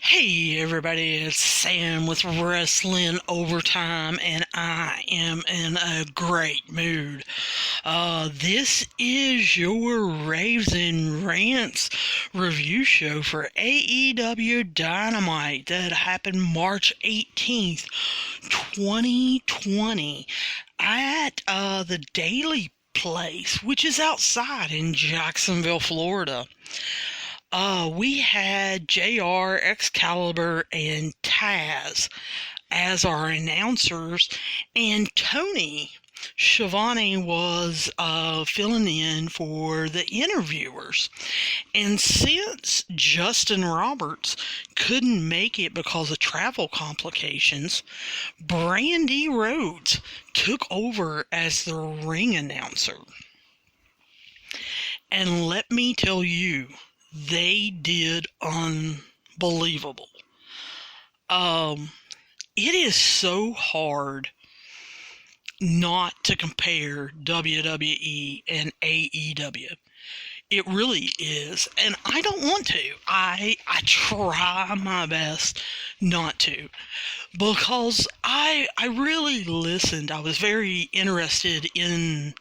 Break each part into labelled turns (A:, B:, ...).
A: Hey everybody, it's Sam with Wrestling Overtime, and I am in a great mood. This is your Raves and Rants review show for AEW Dynamite that happened March 18th, 2020 at the Daily Place, which is outside in Jacksonville, Florida. We had JR, Excalibur, and Taz as our announcers, and Tony Schiavone was filling in for the interviewers. And since Justin Roberts couldn't make it because of travel complications, Brandy Rhodes took over as the ring announcer. And let me tell you, they did unbelievable. It is so hard not to compare WWE and AEW. It really is, and I don't want to. I try my best not to, because I really listened. I was very interested in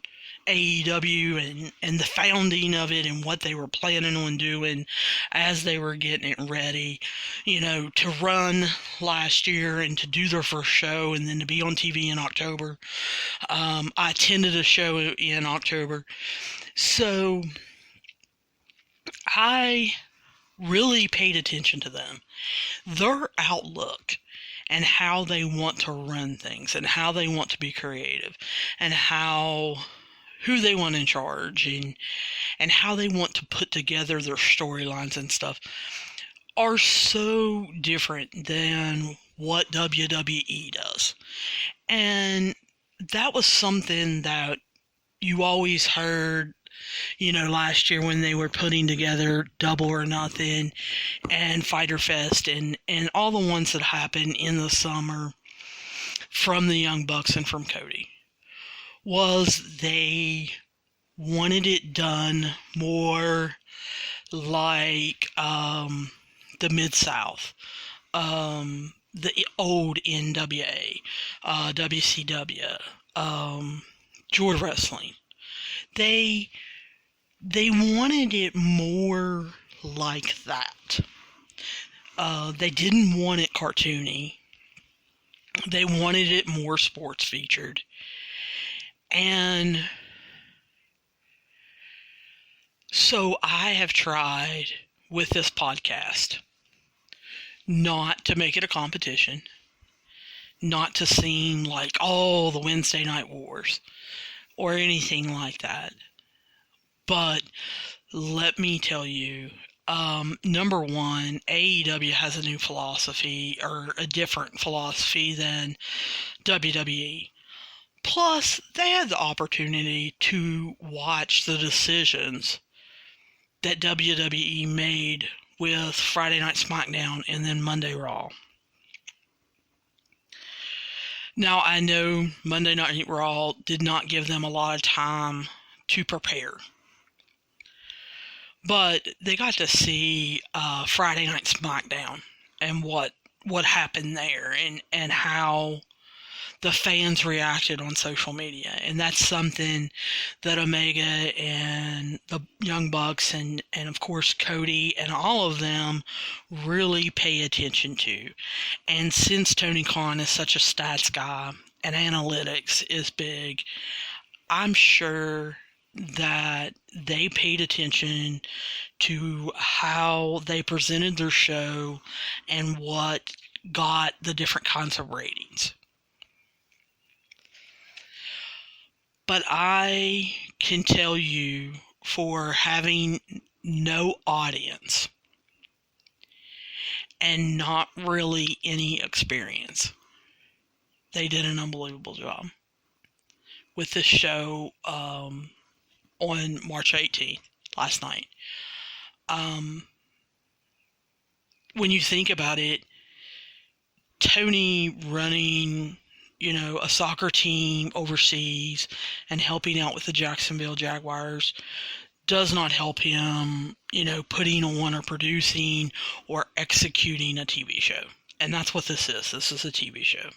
A: AEW and the founding of it and what they were planning on doing as they were getting it ready, to run last year and to do their first show and then to be on TV in October. I attended a show in October. So I really paid attention to them. Their outlook and how they want to run things and how they want to be creative and who they want in charge and how they want to put together their storylines and stuff are so different than what WWE does. And that was something that you always heard, last year when they were putting together Double or Nothing and Fyter Fest and all the ones that happened in the summer from the Young Bucks and from Cody, was they wanted it done more like the Mid-South, the old NWA, WCW, Georgia Wrestling. They wanted it more like that. They didn't want it cartoony. They wanted it more sports featured. And so I have tried with this podcast not to make it a competition, not to seem like, the Wednesday Night Wars or anything like that. But let me tell you, number one, AEW has a new philosophy, or a different philosophy than WWE. Plus, they had the opportunity to watch the decisions that WWE made with Friday Night SmackDown and then Monday Raw. Now, I know Monday Night Raw did not give them a lot of time to prepare. But they got to see Friday Night SmackDown and what happened there and how the fans reacted on social media. And that's something that Omega and the Young Bucks and of course Cody and all of them really pay attention to. And since Tony Khan is such a stats guy and analytics is big, I'm sure that they paid attention to how they presented their show and what got the different kinds of ratings. But I can tell you, for having no audience and not really any experience, they did an unbelievable job with this show on March 18th, last night. When you think about it, Tony running a soccer team overseas and helping out with the Jacksonville Jaguars does not help him, putting on or producing or executing a TV show. And that's what this is. This is a TV show.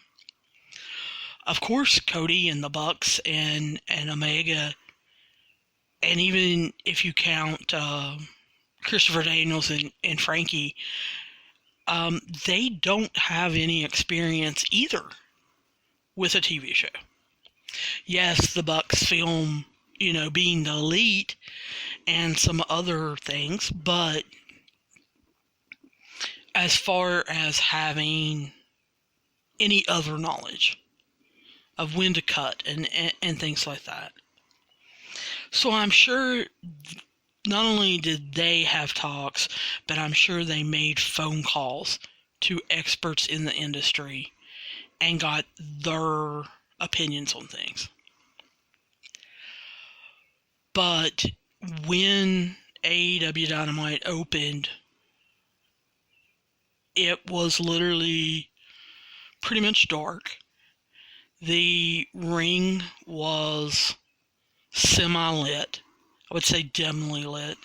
A: Of course, Cody and the Bucks and Omega, and even if you count Christopher Daniels and Frankie, they don't have any experience either with a TV show. Yes, the Bucks film, being the Elite and some other things, but as far as having any other knowledge of when to cut and things like that. So I'm sure not only did they have talks, but I'm sure they made phone calls to experts in the industry and got their opinions on things. But when AEW Dynamite opened, it was literally pretty much dark. The ring was semi-lit. I would say dimly lit.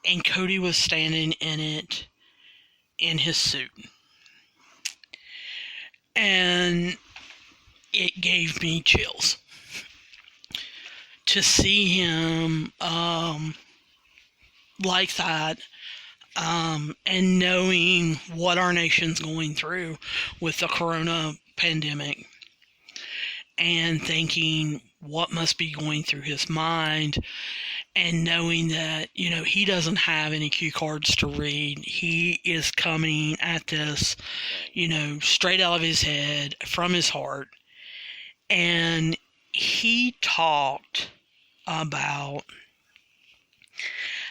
A: And Cody was standing in it in his suit. And it gave me chills to see him like that, and knowing what our nation's going through with the corona pandemic, and thinking what must be going through his mind, and knowing that, he doesn't have any cue cards to read. He is coming at this, straight out of his head, from his heart. And he talked about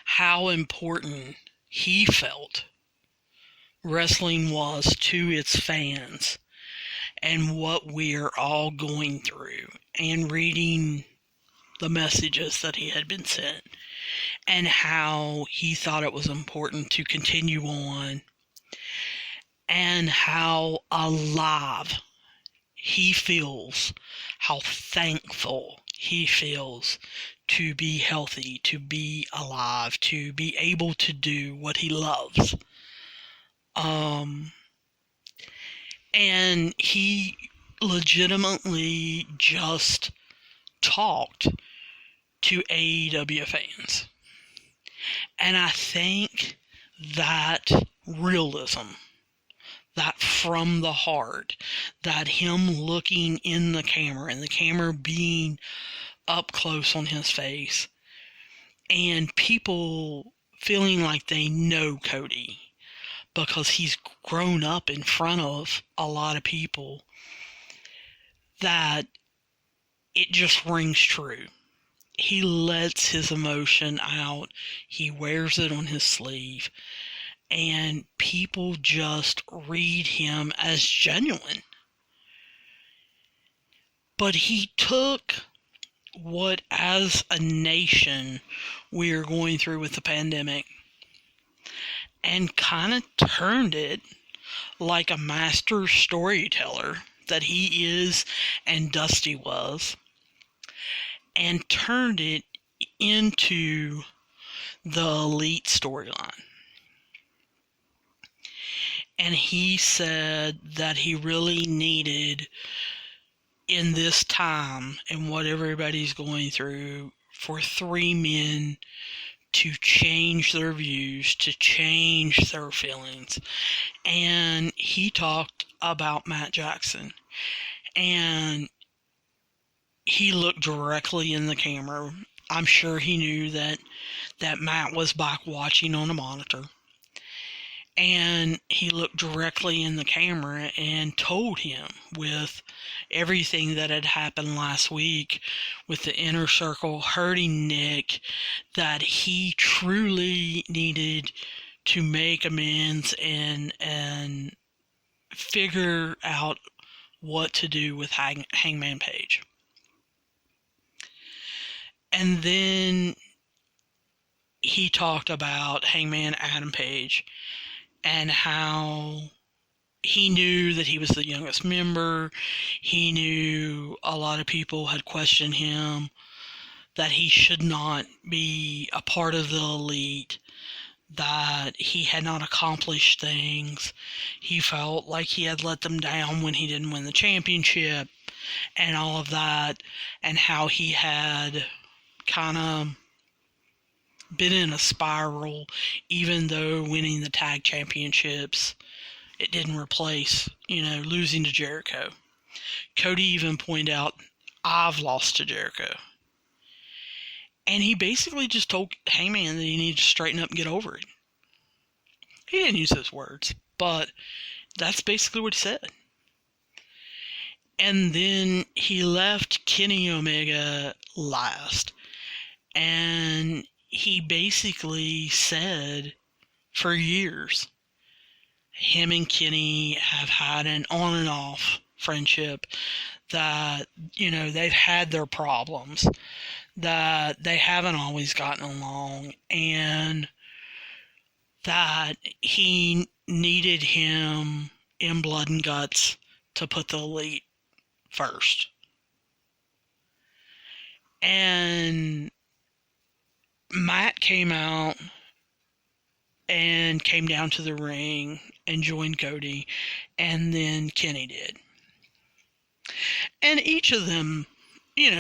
A: how important he felt wrestling was to its fans and what we're all going through, and reading the messages that he had been sent, and how he thought it was important to continue on, and how alive he feels, how thankful he feels to be healthy, to be alive, to be able to do what he loves. And he legitimately just talked to AEW fans. And I think that realism, that from the heart, that him looking in the camera and the camera being up close on his face, and people feeling like they know Cody because he's grown up in front of a lot of people, that it just rings true. He lets his emotion out. He wears it on his sleeve. And people just read him as genuine. But he took what, as a nation, we are going through with the pandemic, and kind of turned it like a master storyteller that he is and Dusty was, and turned it into the Elite storyline. And he said that he really needed, in this time and what everybody's going through, for three men to change their views, to change their feelings. And he talked about Matt Jackson. And he looked directly in the camera. I'm sure he knew that Matt was back watching on a monitor. And he looked directly in the camera and told him, with everything that had happened last week with the Inner Circle hurting Nick, that he truly needed to make amends and figure out what to do with Hangman Page. And then he talked about Hangman Adam Page, and how he knew that he was the youngest member. He knew a lot of people had questioned him, that he should not be a part of the elite, that he had not accomplished things. He felt like he had let them down when he didn't win the championship and all of that, and how he had kind of been in a spiral, even though winning the tag championships, it didn't replace, losing to Jericho. Cody even pointed out, I've lost to Jericho. And he basically just told Hangman that he needed to straighten up and get over it. He didn't use those words, but that's basically what he said. And then he left Kenny Omega last. And he basically said for years, him and Kenny have had an on and off friendship, that, they've had their problems, that they haven't always gotten along, and that he needed him in Blood and Guts to put the elite first. And Matt came out and came down to the ring and joined Cody, and then Kenny did. And each of them,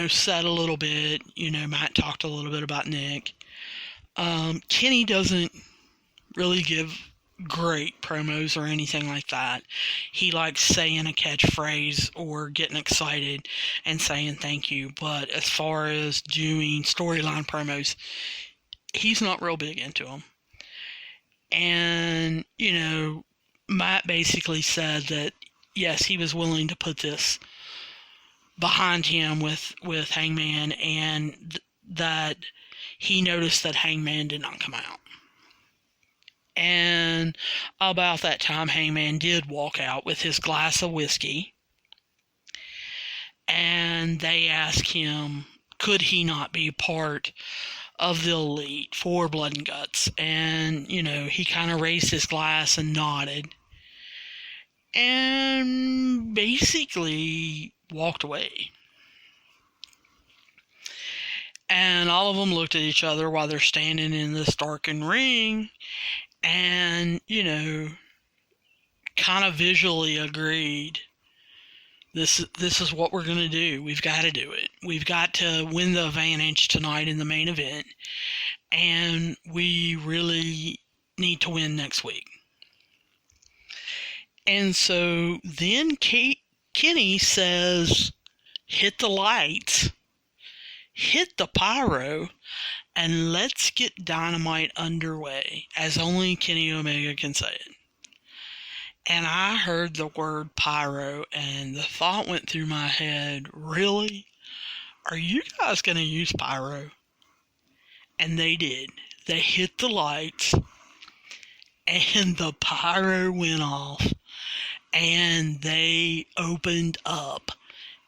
A: said a little bit. Matt talked a little bit about Nick. Kenny doesn't really give great promos or anything like that. He likes saying a catchphrase or getting excited and saying thank you. But as far as doing storyline promos, he's not real big into them. And, Matt basically said that, yes, he was willing to put this behind him with Hangman, and that he noticed that Hangman did not come out. And about that time, Hangman did walk out with his glass of whiskey, and they asked him, could he not be part of the elite for Blood and Guts? And, he kind of raised his glass and nodded, and basically walked away. And all of them looked at each other while they're standing in this darkened ring, and, kind of visually agreed, this is what we're going to do. We've got to do it. We've got to win the advantage tonight in the main event, and we really need to win next week. And so then Kenny says, hit the lights, hit the pyro, and let's get Dynamite underway, as only Kenny Omega can say it. And I heard the word pyro, and the thought went through my head, really? Are you guys going to use pyro? And they did. They hit the lights, and the pyro went off, and they opened up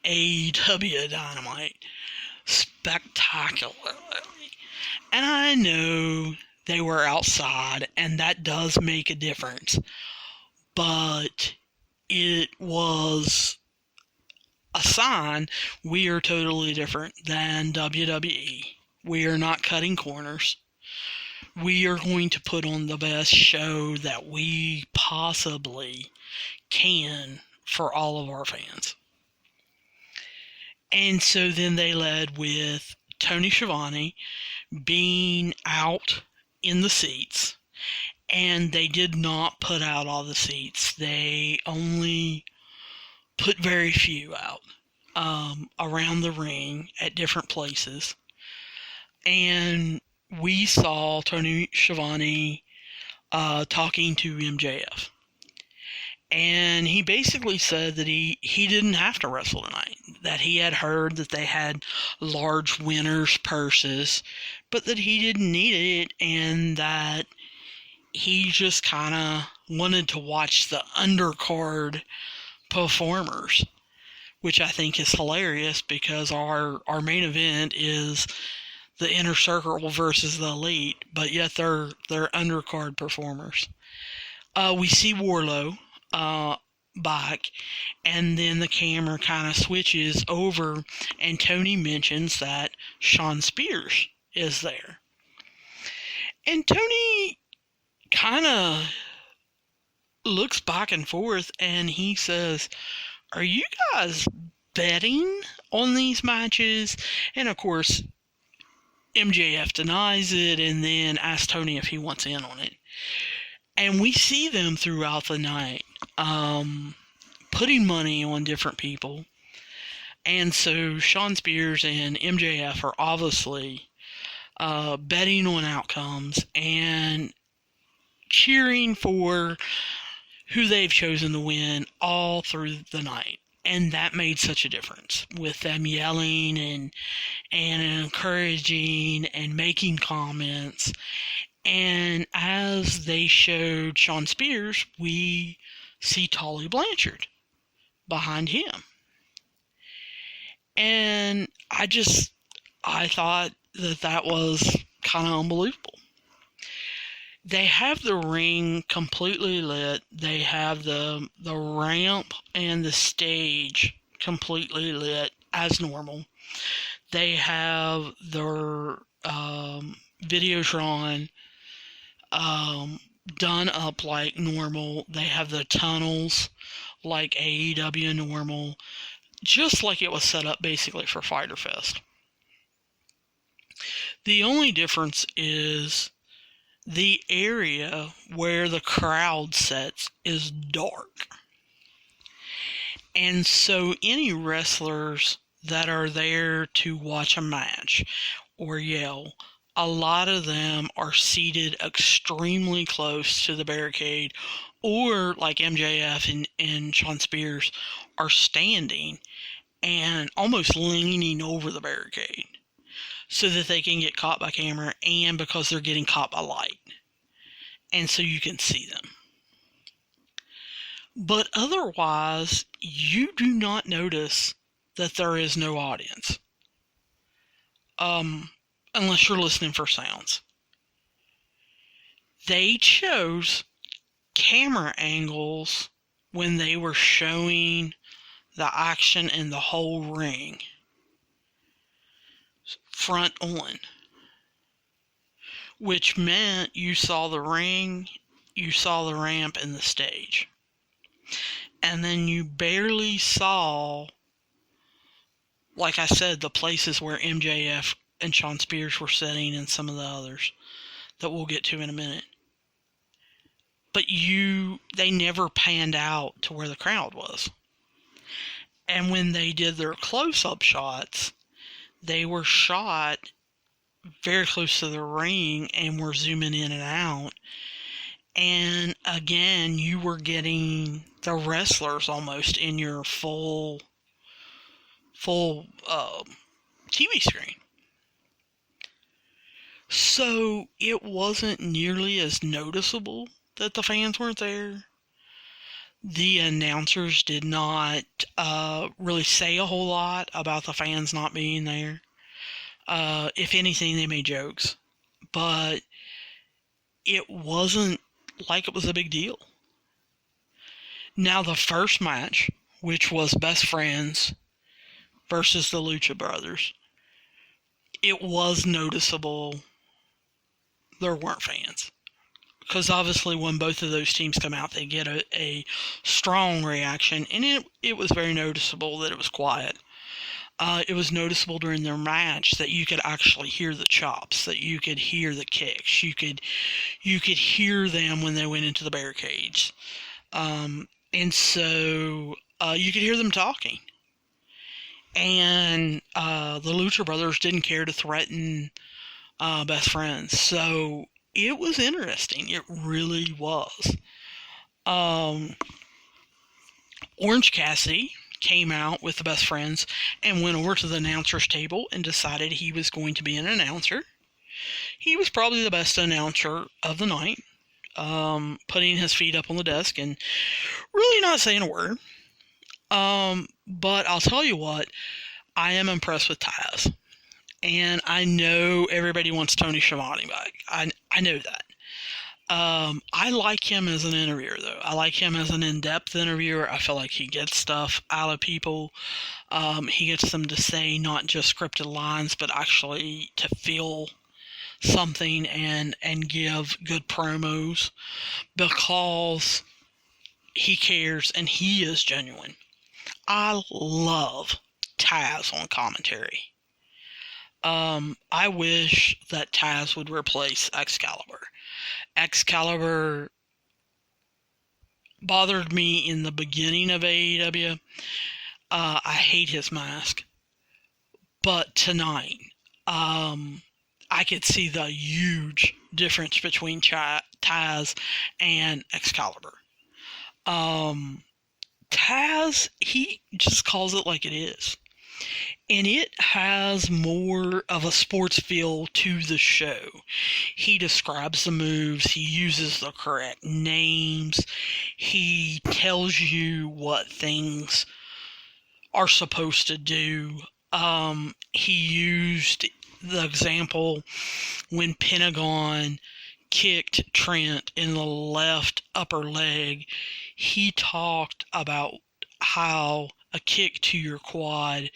A: AEW Dynamite spectacularly. And I know they were outside, and that does make a difference. But it was a sign we are totally different than WWE. We are not cutting corners. We are going to put on the best show that we possibly can for all of our fans. And so then they led with Tony Schiavone being out in the seats, and they did not put out all the seats. They only put very few out around the ring at different places. And we saw Tony Schiavone talking to MJF. And he basically said that he didn't have to wrestle tonight, that he had heard that they had large winners' purses, but that he didn't need it, and that he just kind of wanted to watch the undercard performers, which I think is hilarious, because our main event is the Inner Circle versus the Elite, but yet they're undercard performers. We see Wardlow back, and then the camera kind of switches over, and Tony mentions that Shawn Spears is there. And Tony kind of looks back and forth, and he says, "Are you guys betting on these matches?" And of course, MJF denies it and then asks Tony if he wants in on it. And we see them throughout the night putting money on different people. And so Shawn Spears and MJF are obviously betting on outcomes and cheering for who they've chosen to win all through the night. And that made such a difference with them yelling and encouraging and making comments. And as they showed Shawn Spears, we see Tully Blanchard behind him. And I thought that was kind of unbelievable. They have the ring completely lit. They have the ramp and the stage completely lit as normal. They have their Videotron done up like normal. They have the tunnels like AEW normal, just like it was set up basically for Fyter Fest. The only difference is the area where the crowd sits is dark. And so any wrestlers that are there to watch a match or yell, a lot of them are seated extremely close to the barricade, or like MJF and Shawn Spears are standing and almost leaning over the barricade so that they can get caught by camera, and because they're getting caught by light. And so you can see them. But otherwise, you do not notice that there is no audience. Unless you're listening for sounds. They chose camera angles when they were showing the action in the whole ring front on, which meant you saw the ring, you saw the ramp and the stage, and then you barely saw, like I said, the places where MJF and Shawn Spears were sitting and some of the others that we'll get to in a minute. But they never panned out to where the crowd was. And when they did their close-up shots, they were shot very close to the ring and were zooming in and out. And again, you were getting the wrestlers almost in your full TV screen. So it wasn't nearly as noticeable that the fans weren't there. The announcers did not really say a whole lot about the fans not being there. If anything, they made jokes. But it wasn't like it was a big deal. Now, the first match, which was Best Friends versus the Lucha Brothers, it was noticeable there weren't fans. Because obviously when both of those teams come out, they get a strong reaction. And it was very noticeable that it was quiet. It was noticeable during their match that you could actually hear the chops, that you could hear the kicks. You could hear them when they went into the barricades. And so you could hear them talking. And the Lucha Brothers didn't care to threaten Best Friends. So it was interesting. It really was. Orange Cassidy came out with the Best Friends and went over to the announcer's table and decided he was going to be an announcer. He was probably the best announcer of the night, putting his feet up on the desk and really not saying a word. But I'll tell you what, I am impressed with Taz. And I know everybody wants Tony Schiavone back. I know that. I like him as an interviewer, though. I like him as an in-depth interviewer. I feel like he gets stuff out of people. He gets them to say not just scripted lines, but actually to feel something and give good promos because he cares and he is genuine. I love Taz on commentary. I wish that Taz would replace Excalibur. Excalibur bothered me in the beginning of AEW. I hate his mask. But tonight, I could see the huge difference between Taz and Excalibur. Taz, he just calls it like it is. And it has more of a sports feel to the show. He describes the moves, he uses the correct names, he tells you what things are supposed to do. He used the example when Pentagon kicked Trent in the left upper leg. He talked about how a kick to your quad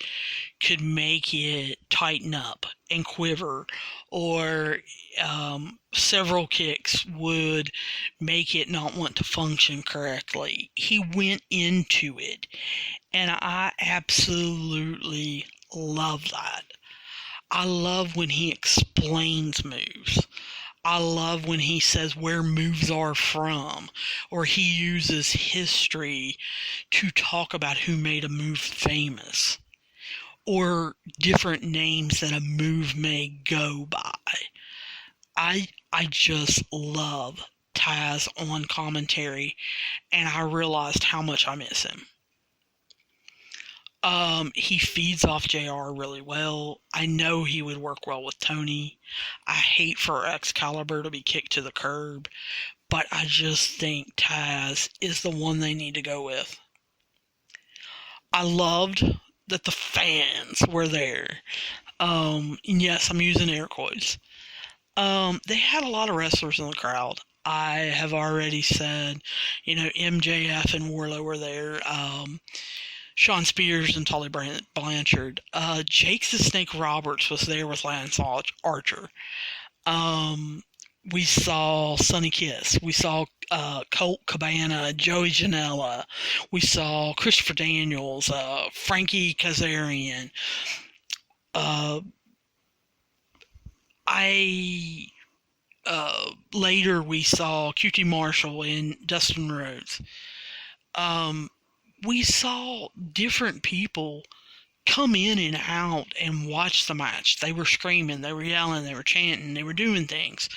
A: could make it tighten up and quiver, or several kicks would make it not want to function correctly. He went into it, and I absolutely love that. I love when he explains moves. I love when he says where moves are from, or he uses history to talk about who made a move famous, or different names that a move may go by. I just love Taz on commentary, and I realized how much I miss him. He feeds off JR really well. I know he would work well with Tony. I hate for Excalibur to be kicked to the curb, but I just think Taz is the one they need to go with. I loved that the fans were there. And yes, I'm using air quotes. They had a lot of wrestlers in the crowd. I have already said, MJF and Wardlow were there. Sean Spears and Tully Blanchard. Jake the Snake Roberts was there with Lance Archer. We saw Sonny Kiss. We saw Colt Cabana, Joey Janela. We saw Christopher Daniels, Frankie Kazarian. Later we saw QT Marshall and Dustin Rhodes. We saw different people come in and out and watch the match. They were screaming, they were yelling, they were chanting, they were doing things.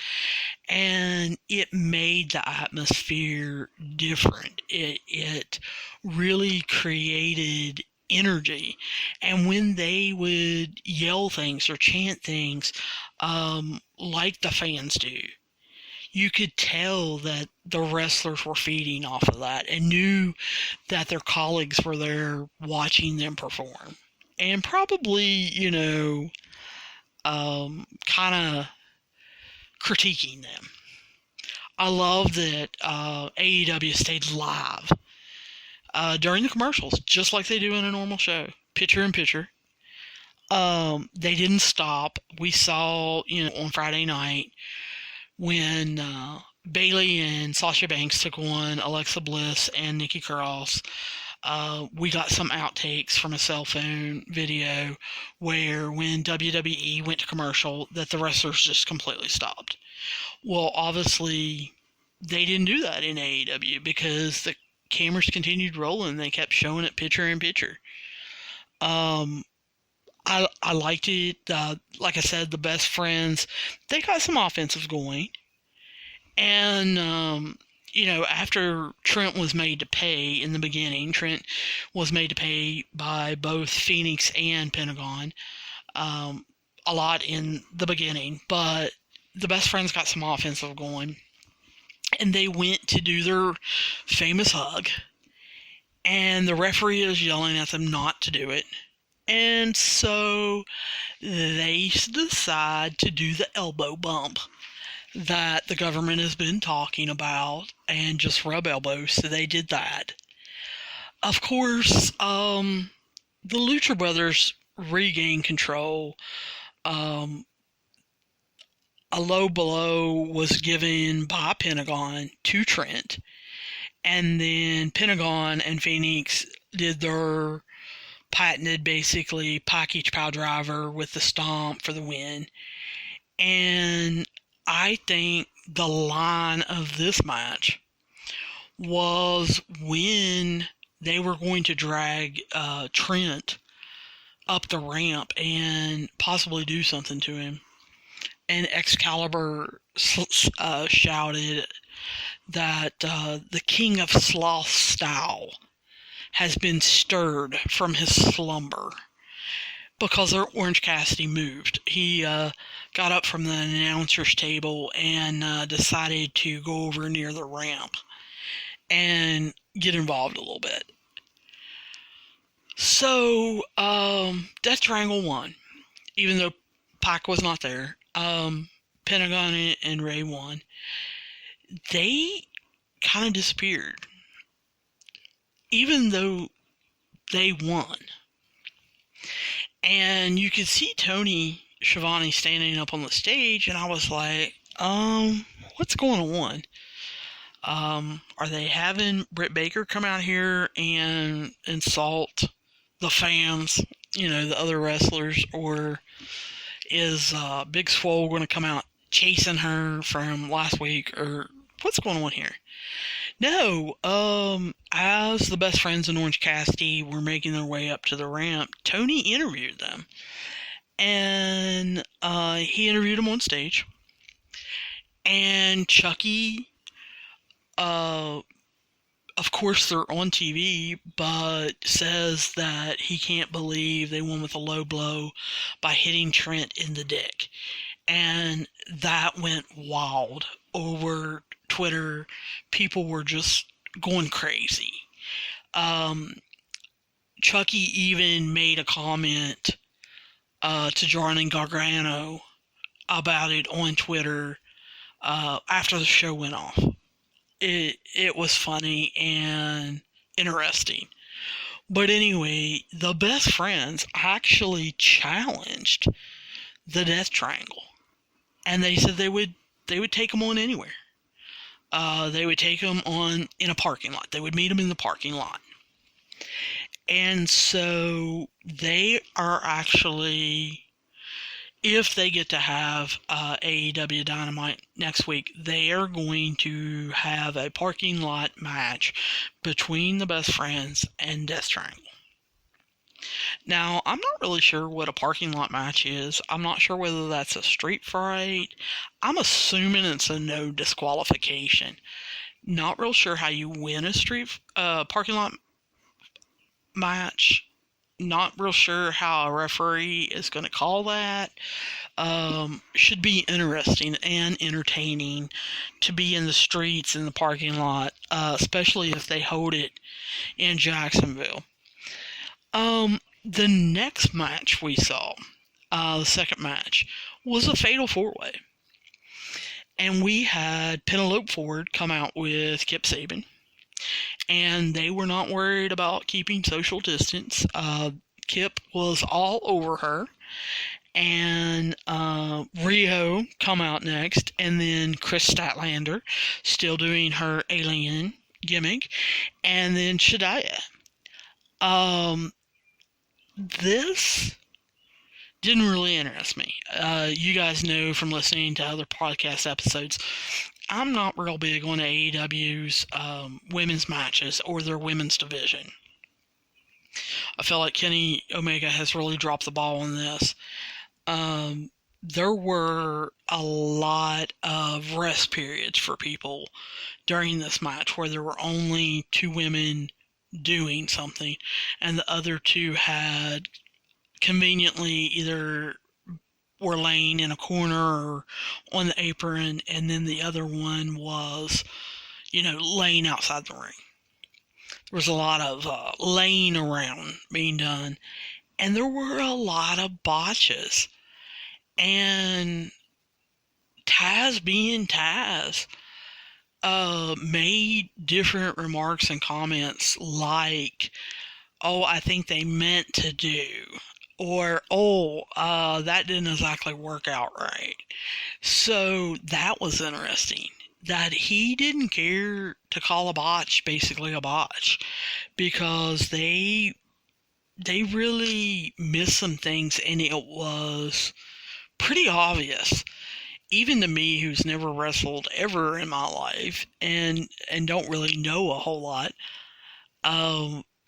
A: And it made the atmosphere different. It really created energy. And when they would yell things or chant things, like the fans do, you could tell that the wrestlers were feeding off of that and knew that their colleagues were there watching them perform. And probably, kind of critiquing them. I love that AEW stayed live during the commercials, just like they do in a normal show. Picture in picture. They didn't stop. We saw, on Friday night, when Bayley and Sasha Banks took on Alexa Bliss and Nikki Cross, we got some outtakes from a cell phone video where when WWE went to commercial, that the wrestlers just completely stopped. Well, obviously, they didn't do that in AEW because the cameras continued rolling. They kept showing it picture in picture. I liked it. Like I said, the best friends, they got some offensive going. And, after Trent was made to pay in the beginning, Trent was made to pay by both Phoenix and Pentagon a lot in the beginning. But the best friends got some offensive going. And they went to do their famous hug. And the referee is yelling at them not to do it. And so they decide to do the elbow bump. that the government has been talking about and just rub elbows. So they did that. Of course, the Lucha Brothers regained control. Um, a low blow was given by Pentagon to Trent, and then Pentagon and Phoenix did their patented, basically, package power driver with the stomp for the win. And I think the line of this match was when they were going to drag Trent up the ramp and possibly do something to him. And Excalibur shouted that the King of Sloth Style has been stirred from his slumber, because Orange Cassidy moved. He got up from the announcer's table and decided to go over near the ramp and get involved a little bit. So, Death Triangle won, even though Pac was not there. Pentagon and Ray won. They kind of disappeared, even though they won. And you could see Tony Schiavone standing up on the stage, and I was like, what's going on? Are they having Britt Baker come out here and insult the fans, the other wrestlers, or is Big Swole going to come out chasing her from last week, or what's going on here? No, as the best friends in Orange Cassidy were making their way up to the ramp, Tony interviewed them. And he interviewed them on stage. And Chucky, of course they're on TV, but says that he can't believe they won with a low blow by hitting Trent in the dick. And that went wild over Twitter. People were just going crazy. Chucky even made a comment to Jarlin Gargano about it on Twitter after the show went off. It was funny and interesting. But anyway, the best friends actually challenged the Death Triangle, and they said they would take them on anywhere. They would take them on in a parking lot. They would meet them in the parking lot. And so they are actually, if they get to have AEW Dynamite next week, they are going to have a parking lot match between the Best Friends and Death Triangle. Now, I'm not really sure what a parking lot match is. I'm not sure whether that's a street fight. I'm assuming it's a no disqualification. Not real sure how you win a parking lot match. Not real sure how a referee is going to call that. Should be interesting and entertaining to be in the streets in the parking lot, especially if they hold it in Jacksonville. The next match we saw, the second match, was a fatal four-way. And we had Penelope Ford come out with Kip Sabian. And they were not worried about keeping social distance. Kip was all over her. And Rio come out next. And then Chris Statlander, still doing her alien gimmick. And then Shadaya. This didn't really interest me. You guys know from listening to other podcast episodes, I'm not real big on AEW's women's matches or their women's division. I feel like Kenny Omega has really dropped the ball on this. There were a lot of rest periods for people during this match where there were only two women doing something, and the other two had conveniently either were laying in a corner or on the apron, and then the other one was, laying outside the ring. There was a lot of laying around being done, and there were a lot of botches. And Taz being Taz, made different remarks and comments like, oh, I think they meant to do, or, oh, that didn't exactly work out right. So that was interesting, that he didn't care to call a botch basically a botch, because they really missed some things, and it was pretty obvious, even to me who's never wrestled ever in my life and don't really know a whole lot.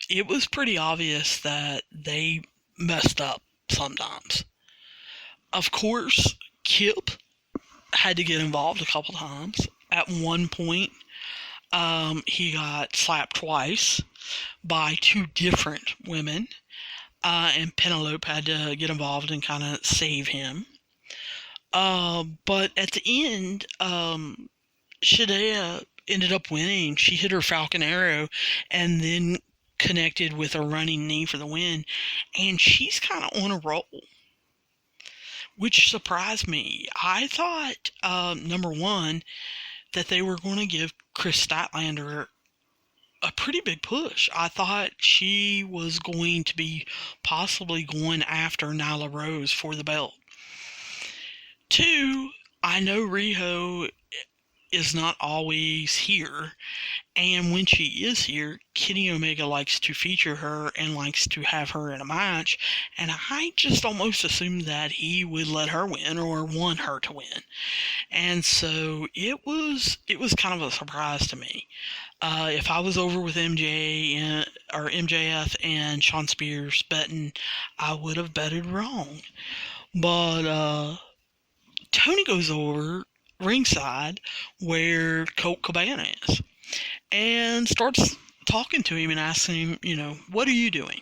A: It was pretty obvious that they messed up sometimes. Of course, Kip had to get involved a couple times. At one point, he got slapped twice by two different women, and Penelope had to get involved and kind of save him. But at the end, Shadea ended up winning. She hit her Falcon Arrow and then connected with a running knee for the win. And she's kind of on a roll, which surprised me. I thought, number one, that they were going to give Chris Statlander a pretty big push. I thought she was going to be possibly going after Nyla Rose for the belt. Two, I know Riho is not always here, and when she is here, Kenny Omega likes to feature her and likes to have her in a match, and I just almost assumed that he would let her win or want her to win. And so it was kind of a surprise to me. If I was over with MJF and Sean Spears betting, I would have betted wrong. But Tony goes over ringside where Colt Cabana is and starts talking to him and asking him, what are you doing?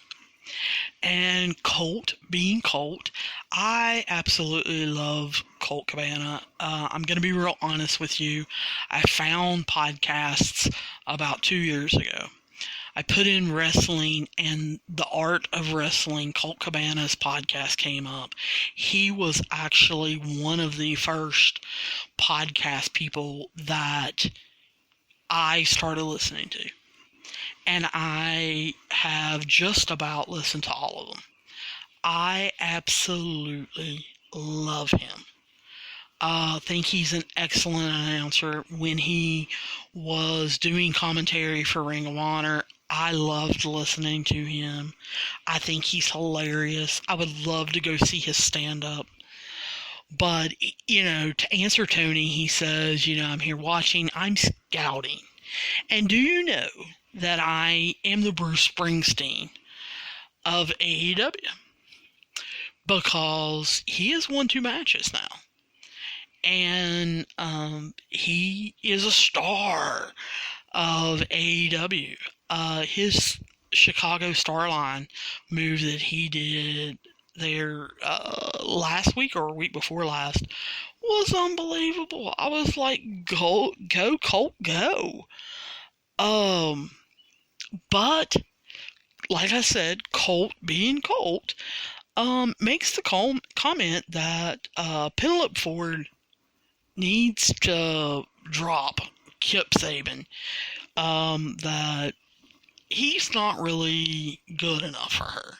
A: And Colt, being Colt, I absolutely love Colt Cabana. I'm going to be real honest with you. I found podcasts about 2 years ago. I put in wrestling and the art of wrestling. Colt Cabana's podcast came up. He was actually one of the first podcast people that I started listening to. And I have just about listened to all of them. I absolutely love him. Think he's an excellent announcer. When he was doing commentary for Ring of Honor, I loved listening to him. I think he's hilarious. I would love to go see his stand-up. But, to answer Tony, he says, I'm here watching, I'm scouting. And do you know that I am the Bruce Springsteen of AEW? Because he has won 2 matches now. And he is a star of AEW. His Chicago Starline move that he did there last week or a week before last was unbelievable. I was like, go Colt, go. But like I said, Colt being Colt, makes the comment that Penelope Ford needs to drop Kip Sabian. That he's not really good enough for her.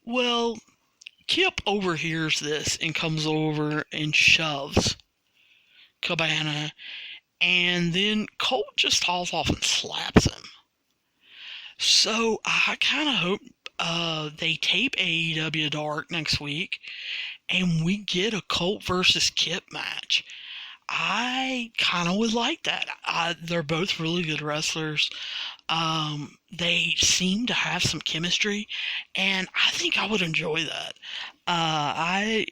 A: Well, Kip overhears this and comes over and shoves Cabana, and then Colt just hauls off and slaps him. So I kind of hope they tape AEW Dark next week and we get a Colt versus Kip match. I kind of would like that. They're both really good wrestlers. They seem to have some chemistry, and I think I would enjoy that. I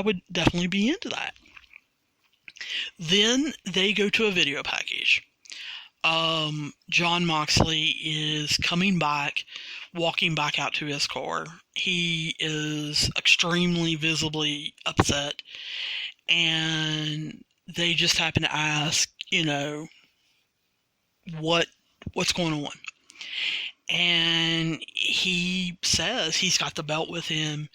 A: would definitely be into that. Then they go to a video package. Jon Moxley is coming back, walking back out to his car. He is extremely visibly upset, and they just happen to ask, what's going on? And he says he's got the belt with him,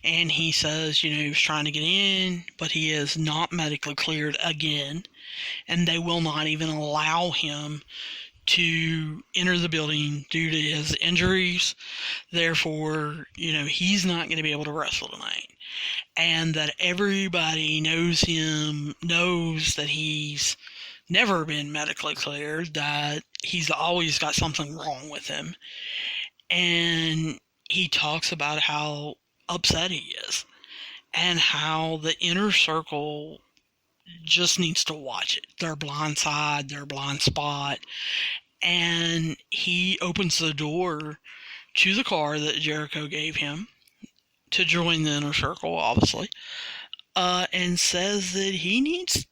A: and he says, he was trying to get in, but he is not medically cleared again, and they will not even allow him to enter the building due to his injuries. Therefore, he's not going to be able to wrestle tonight. And that everybody knows that he's never been medically cleared, that he's always got something wrong with him. And he talks about how upset he is and how the inner circle just needs to watch it. Their blind side, their blind spot. And he opens the door to the car that Jericho gave him to join the inner circle, obviously, and says that he needs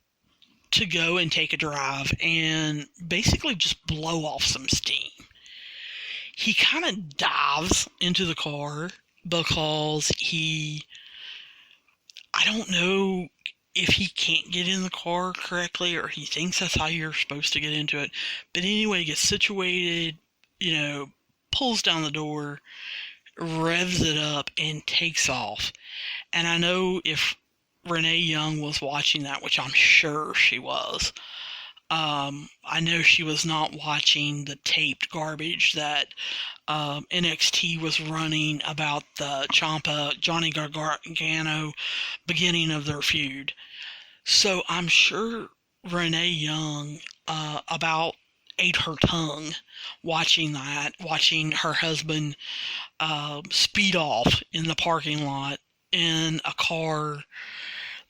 A: to go and take a drive and basically just blow off some steam. He kind of dives into the car because I don't know if he can't get in the car correctly or he thinks that's how you're supposed to get into it. But anyway, he gets situated, pulls down the door, revs it up, and takes off. And I know if Renee Young was watching that, which I'm sure she was, I know she was not watching the taped garbage that NXT was running about the Ciampa Johnny Gargano beginning of their feud. So I'm sure Renee Young about ate her tongue watching her husband speed off in the parking lot in a car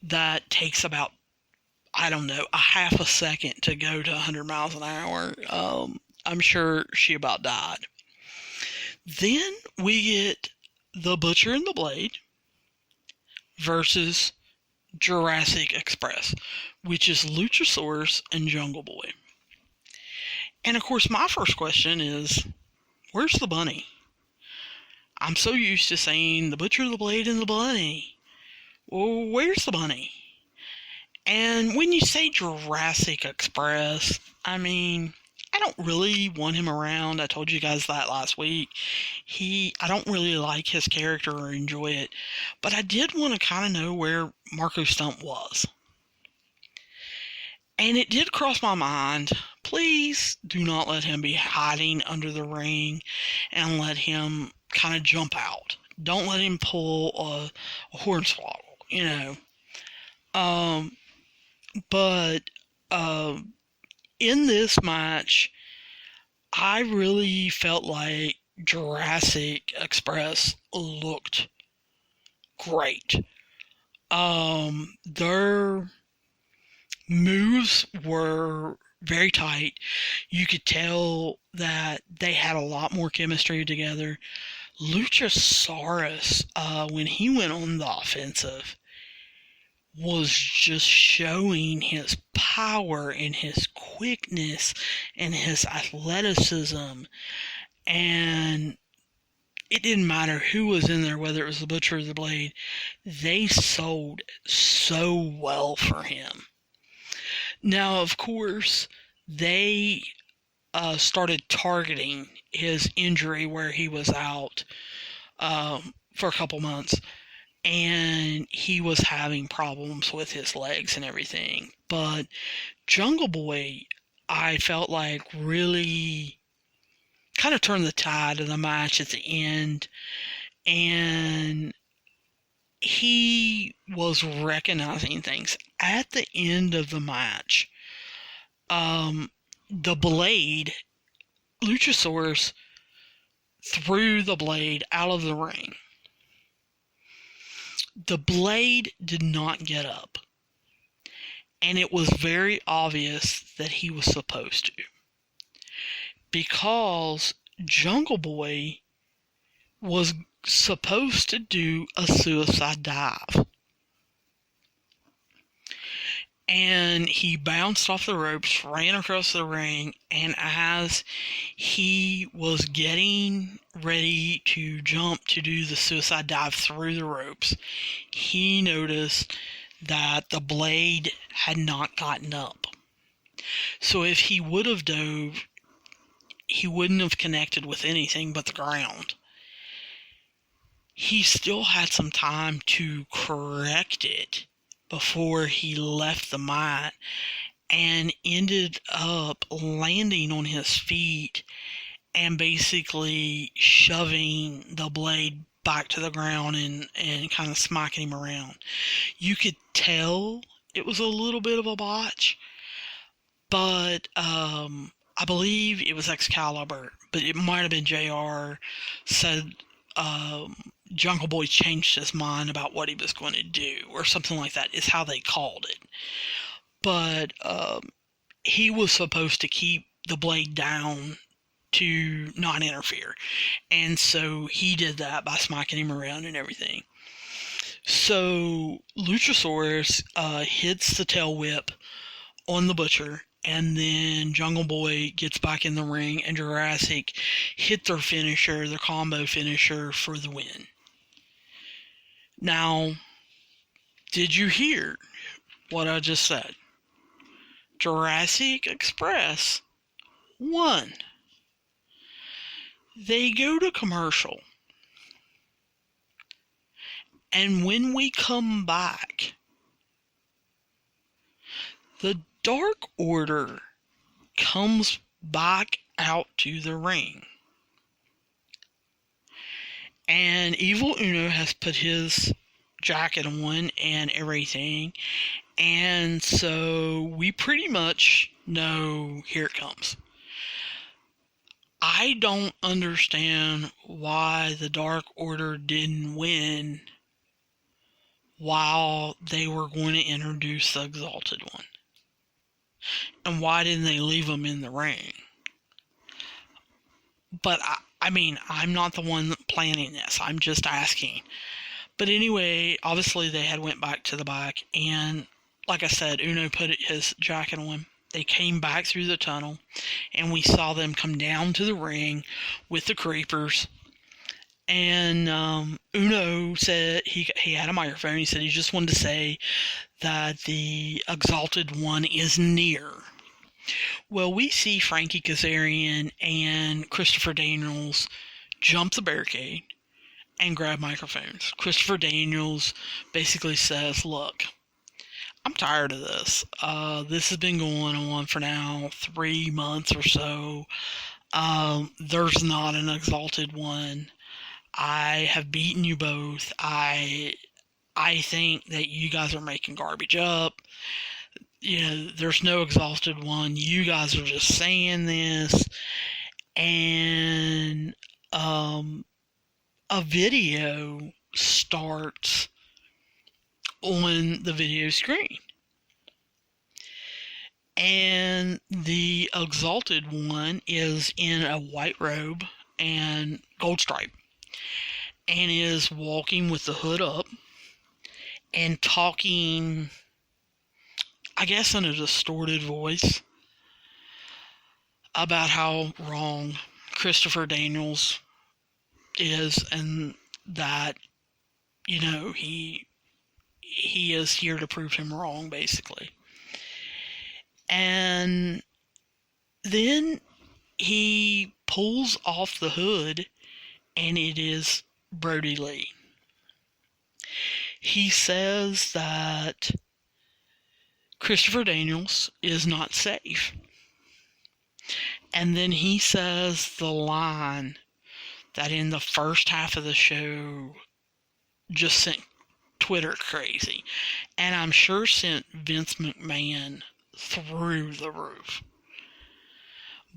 A: that takes about, I don't know, a half a second to go to 100 miles an hour. I'm sure she about died. Then we get the Butcher and the Blade versus Jurassic Express, which is Luchasaurus and Jungle Boy. And of course, my first question is, where's the bunny? I'm so used to saying the Butcher, the Blade, and the bunny. Well, where's the bunny? And when you say Jurassic Express, I mean, I don't really want him around. I told you guys that last week. I don't really like his character or enjoy it. But I did want to kind of know where Marco Stunt was. And it did cross my mind, please do not let him be hiding under the ring and let him kind of jump out. Don't let him pull a hornswoggle, But in this match, I really felt like Jurassic Express looked great. Their moves were very tight. You could tell that they had a lot more chemistry together. Luchasaurus, when he went on the offensive, was just showing his power and his quickness and his athleticism. And it didn't matter who was in there, whether it was the Butcher or the Blade. They sold so well for him. Now, of course, they started targeting his injury where he was out for a couple months. And he was having problems with his legs and everything. But Jungle Boy, I felt like really kind of turned the tide of the match at the end. And he was recognizing things. At the end of the match, the Blade, Luchasaurus, threw the Blade out of the ring. The Blade did not get up. And it was very obvious that he was supposed to. Because Jungle Boy was supposed to do a suicide dive. And he bounced off the ropes, ran across the ring, and as he was getting ready to jump to do the suicide dive through the ropes, he noticed that the Blade had not gotten up. So if he would have dove, he wouldn't have connected with anything but the ground. He still had some time to correct it before he left the mat and ended up landing on his feet and basically shoving the blade back to the ground and kind of smacking him around. You could tell it was a little bit of a botch, but I believe it was Excalibur, but it might have been JR said Jungle Boy changed his mind about what he was going to do, or something like that, is how they called it. But he was supposed to keep the blade down to not interfere, and so he did that by smacking him around and everything. So Luchasaurus hits the tail whip on the Butcher, and then Jungle Boy gets back in the ring, and Jurassic hit their finisher, their combo finisher, for the win. Now, did you hear what I just said? Jurassic Express won. They go to commercial. And when we come back, the Dark Order comes back out to the ring. And Evil Uno has put his jacket on and everything. And so we pretty much know here it comes. I don't understand why the Dark Order didn't win while they were going to introduce the Exalted One. And why didn't they leave them in the ring? But I mean, I'm not the one planning this. I'm just asking. But anyway, obviously they had went back to the back, and like I said, Uno put his jacket on. They came back through the tunnel, and we saw them come down to the ring with the creepers. And Uno said he had a microphone. He said he just wanted to say that the Exalted One is near. Well, we see Frankie Kazarian and Christopher Daniels jump the barricade and grab microphones. Christopher Daniels basically says, look, I'm tired of this. This has been going on for now 3 months or so. There's not an Exalted One. I have beaten you both. I think that you guys are making garbage up. You know, there's no Exalted One. You guys are just saying this. And a video starts on the video screen. And the Exalted One is in a white robe and gold stripe, and is walking with the hood up and talking, I guess in a distorted voice, about how wrong Christopher Daniels is, and that, you know, he is here to prove him wrong, basically. And then he pulls off the hood, and it is Brody Lee. He says that Christopher Daniels is not safe. And then he says the line that in the first half of the show just sent Twitter crazy. And I'm sure sent Vince McMahon through the roof.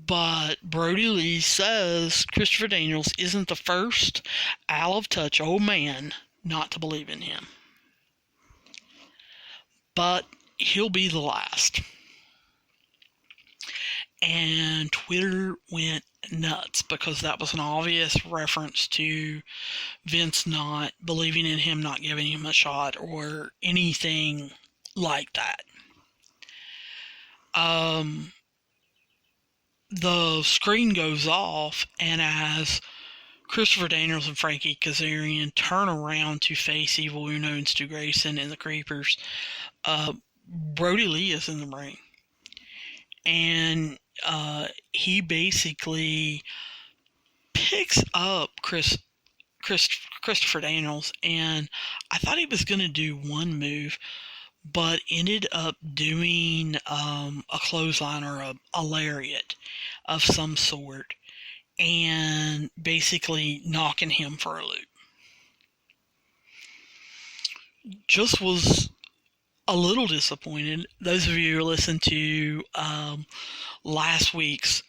A: But Brody Lee says Christopher Daniels isn't the first out of touch old man not to believe in him. But he'll be the last. And Twitter went nuts because that was an obvious reference to Vince not believing in him, not giving him a shot, or anything like that. The screen goes off, and as Christopher Daniels and Frankie Kazarian turn around to face Evil Uno and Stu Grayson and the Creepers, Brody Lee is in the ring. And he basically picks up Christopher Daniels, and I thought he was going to do one move, but ended up doing a clothesline or a lariat of some sort, and basically knocking him for a loop. Just was a little disappointed. Those of you who listened to last week's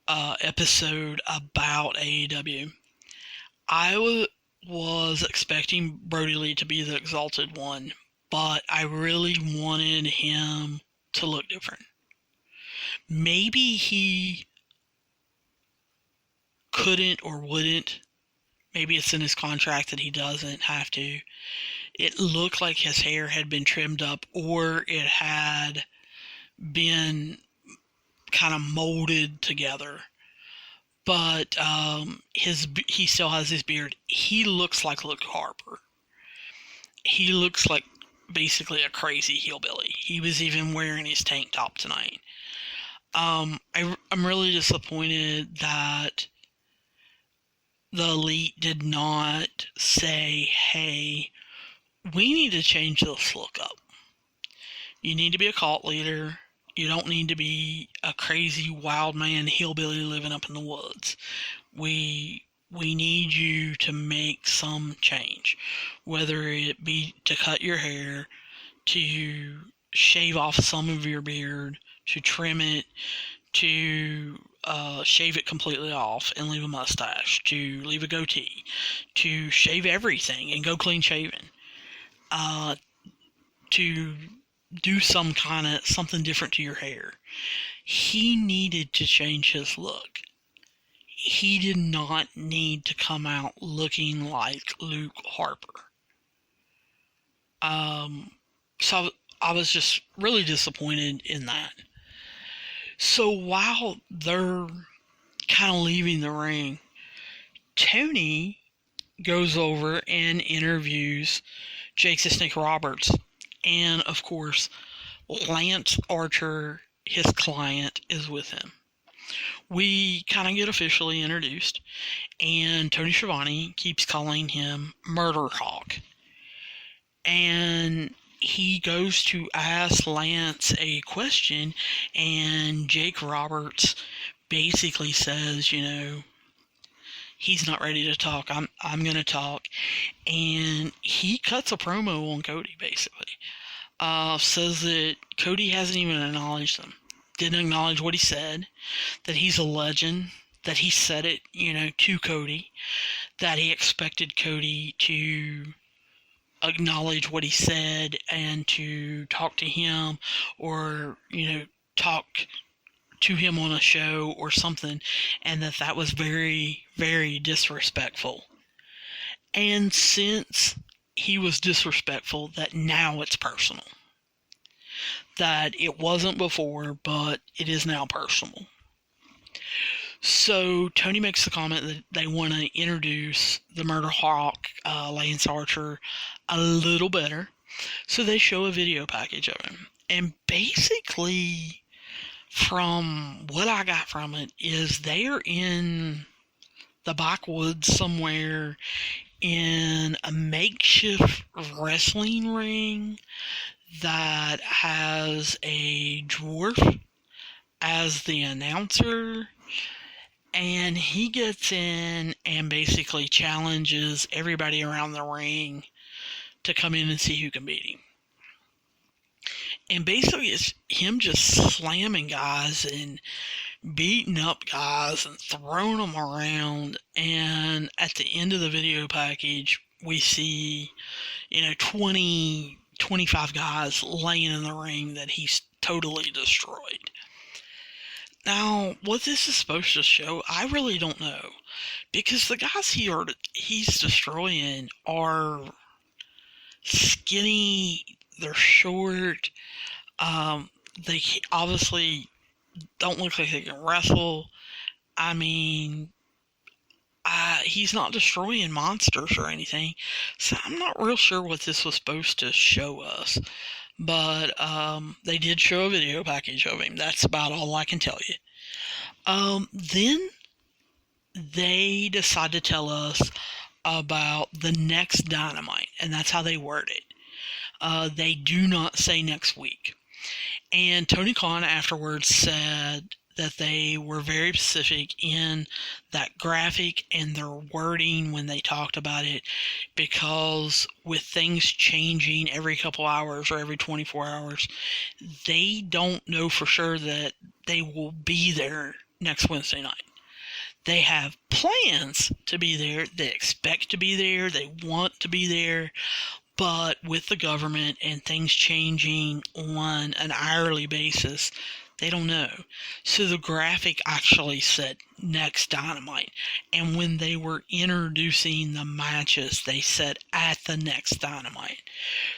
A: episode about AEW, I was expecting Brody Lee to be the exalted one, but I really wanted him to look different. Maybe he couldn't or wouldn't. Maybe it's in his contract that he doesn't have to. It looked like his hair had been trimmed up, or it had been kind of molded together. But he still has his beard. He looks like Luke Harper. He looks like basically a crazy hillbilly. He was even wearing his tank top tonight. I'm really disappointed that the Elite did not say, hey, we need to change this look up. You need to be a cult leader. You don't need to be a crazy wild man hillbilly living up in the woods. We need you to make some change, whether it be to cut your hair, to shave off some of your beard, to trim it, to shave it completely off and leave a mustache, to leave a goatee, to shave everything and go clean shaven, to do something different to your hair. He needed to change his look. He did not need to come out looking like Luke Harper. So I was just really disappointed in that. So while they're kind of leaving the ring, Tony goes over and interviews Jake the Snake Roberts. And, of course, Lance Archer, his client, is with him. We kind of get officially introduced, and Tony Schiavone keeps calling him Murder Hawk. And he goes to ask Lance a question, and Jake Roberts basically says, he's not ready to talk. I'm going to talk. And he cuts a promo on Cody, basically. Says that Cody hasn't even acknowledged him. Didn't acknowledge what he said. That he's a legend. That he said it, to Cody. That he expected Cody to acknowledge what he said and to talk to him, or, talk to him on a show or something, and that was very, very disrespectful. And since he was disrespectful, that now it's personal. That it wasn't before, but it is now personal. So Tony makes the comment that they want to introduce the Murder Hawk, Lance Archer, a little better. So they show a video package of him. And basically, from what I got from it, is they are in the backwoods somewhere in a makeshift wrestling ring that has a dwarf as the announcer, and he gets in and basically challenges everybody around the ring to come in and see who can beat him. And basically it's him just slamming guys and beating up guys and throwing them around. And at the end of the video package, we see, 20, 25 guys laying in the ring that he's totally destroyed. Now, what this is supposed to show, I really don't know. Because the guys he's destroying are skinny, they're short, they obviously don't look like they can wrestle. I mean, he's not destroying monsters or anything, so I'm not real sure what this was supposed to show us. but they did show a video package of him. That's about all I can tell you. Then they decide to tell us about the next Dynamite, and that's how they word it. They do not say next week. And Tony Khan afterwards said that they were very specific in that graphic and their wording when they talked about it, because with things changing every couple hours or every 24 hours, they don't know for sure that they will be there next Wednesday night. They have plans to be there. They expect to be there. They want to be there. But with the government and things changing on an hourly basis, they don't know. So the graphic actually said next Dynamite. And when they were introducing the matches, they said at the next Dynamite.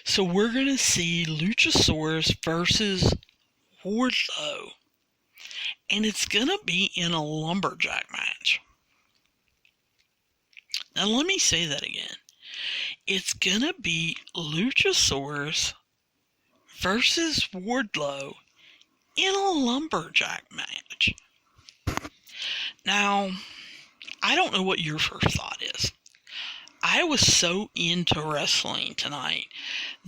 A: So we're going to see Luchasaurus versus Wardlow. And it's going to be in a lumberjack match. Now let me say that again. It's going to be Luchasaurus versus Wardlow in a lumberjack match. Now, I don't know what your first thought is. I was so into wrestling tonight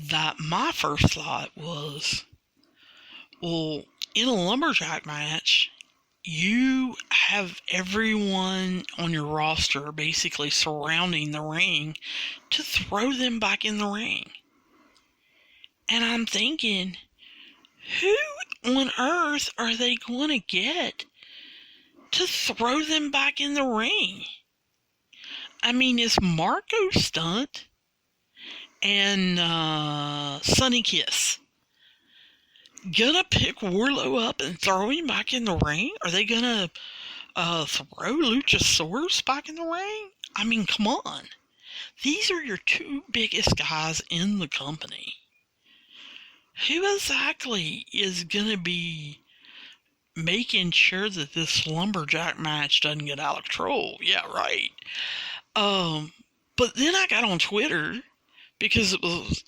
A: that my first thought was, well, in a lumberjack match, you have everyone on your roster basically surrounding the ring to throw them back in the ring. And I'm thinking, who on earth are they going to get to throw them back in the ring? I mean, is Marco Stunt and Sonny Kiss gonna pick Wardlow up and throw him back in the ring? Are they gonna throw Luchasaurus back in the ring? I mean, come on. These are your two biggest guys in the company. Who exactly is gonna be making sure that this lumberjack match doesn't get out of control? Yeah, right. But then I got on Twitter, because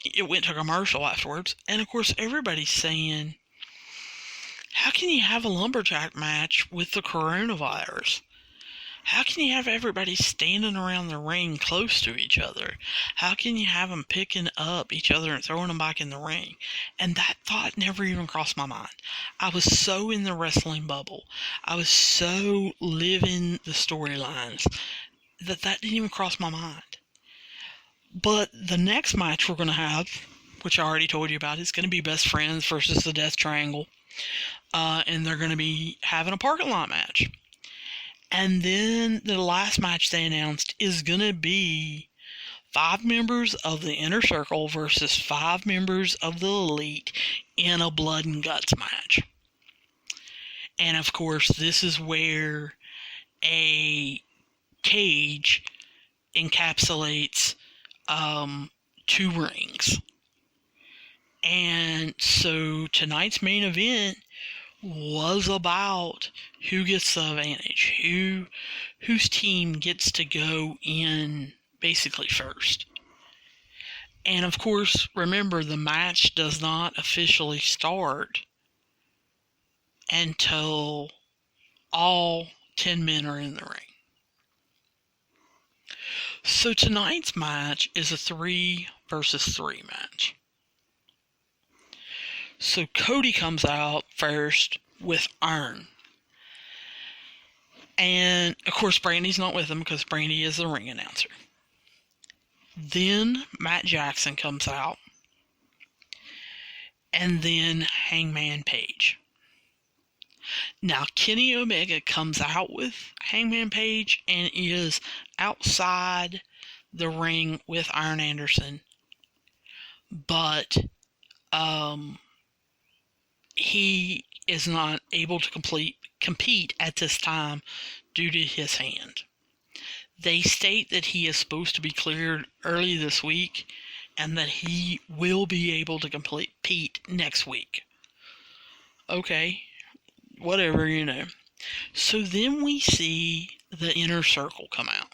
A: it went to commercial afterwards, and of course everybody's saying, how can you have a lumberjack match with the coronavirus? How can you have everybody standing around the ring close to each other? How can you have them picking up each other and throwing them back in the ring? And that thought never even crossed my mind. I was so in the wrestling bubble. I was so living the storylines that didn't even cross my mind. But the next match we're going to have, which I already told you about, is going to be Best Friends versus the Death Triangle. And they're going to be having a parking lot match. And then the last match they announced is going to be 5 members of the Inner Circle versus 5 members of the Elite in a blood and guts match. And of course, this is where a cage encapsulates 2 rings. And so tonight's main event was about who gets the advantage, whose team gets to go in basically first. And of course, remember, the match does not officially start until all 10 men are in the ring. So tonight's match is a 3 versus 3 match. So Cody comes out first with Iron. And of course Brandy's not with him because Brandy is the ring announcer. Then Matt Jackson comes out. And then Hangman Page. Now, Kenny Omega comes out with Hangman Page and is outside the ring with Arn Anderson. But he is not able to compete at this time due to his hand. They state that he is supposed to be cleared early this week and that he will be able to compete next week. Okay. Whatever, you know. So then we see the Inner Circle come out.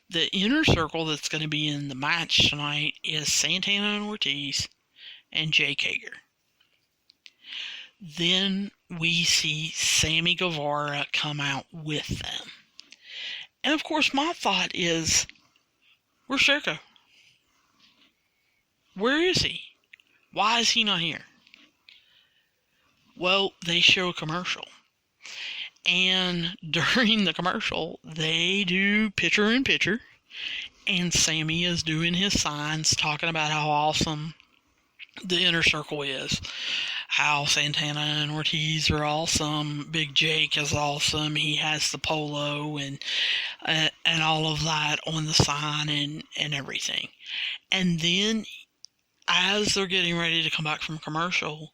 A: The Inner Circle that's going to be in the match tonight is Santana and Ortiz and Jake Hager. Then we see Sammy Guevara come out with them. And of course, my thought is, where's Jericho? Where is he? Why is he not here? Well, they show a commercial. And during the commercial, they do picture-in-picture. And Sammy is doing his signs, talking about how awesome the Inner Circle is. How Santana and Ortiz are awesome. Big Jake is awesome. He has the polo and all of that on the sign and everything. And then, as they're getting ready to come back from commercial,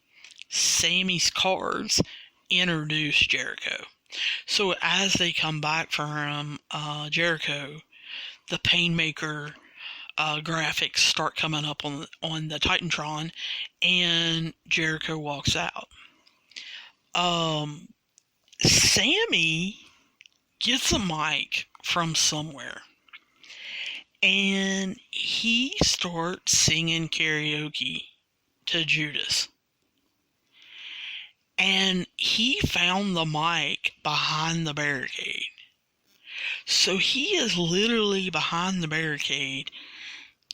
A: Sammy's cards introduce Jericho. So as they come back from Jericho, the Painmaker graphics start coming up on the Titantron, and Jericho walks out. Sammy gets a mic from somewhere, and he starts singing karaoke to Judas. And he found the mic behind the barricade. So he is literally behind the barricade,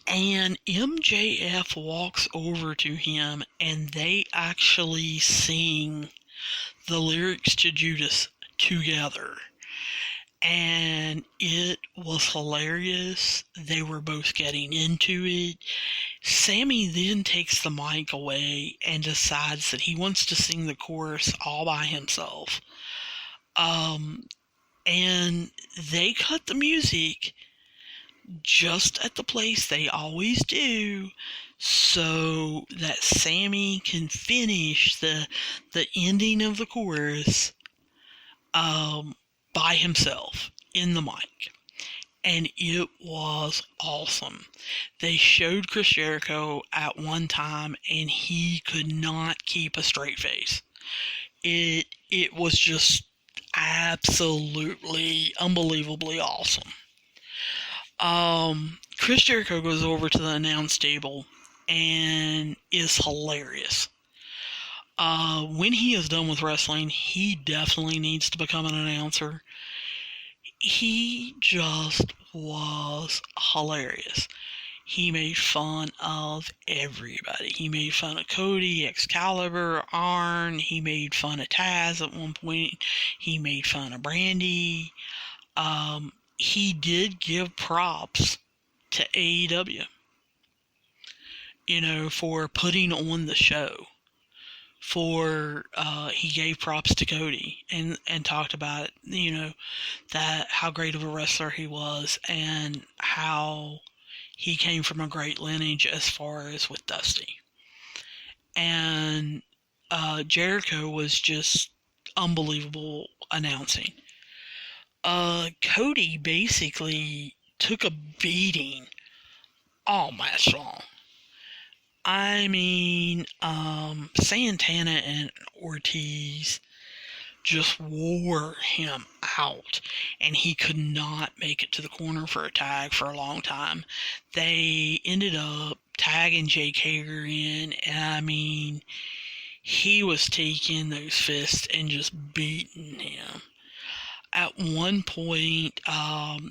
A: and MJF walks over to him, and they actually sing the lyrics to Judas together. And it was hilarious. They were both getting into it. Sammy then takes the mic away and decides that he wants to sing the chorus all by himself. And they cut the music just at the place they always do, so that Sammy can finish the ending of the chorus by himself in the mic. And it was awesome. They showed Chris Jericho at one time, and he could not keep a straight face. It was just absolutely, unbelievably awesome. Chris Jericho goes over to the announce table and is hilarious. When he is done with wrestling, he definitely needs to become an announcer. He just was hilarious. He made fun of everybody. He made fun of Cody, Excalibur, Arn. He made fun of Taz at one point. He made fun of Brandy. He did give props to AEW, for putting on the show. He gave props to Cody and talked about, that how great of a wrestler he was and how he came from a great lineage as far as with Dusty. And Jericho was just unbelievable announcing. Cody basically took a beating all match long. I mean, Santana and Ortiz just wore him out, and he could not make it to the corner for a tag for a long time. They ended up tagging Jake Hager in, and I mean, he was taking those fists and just beating him. At one point,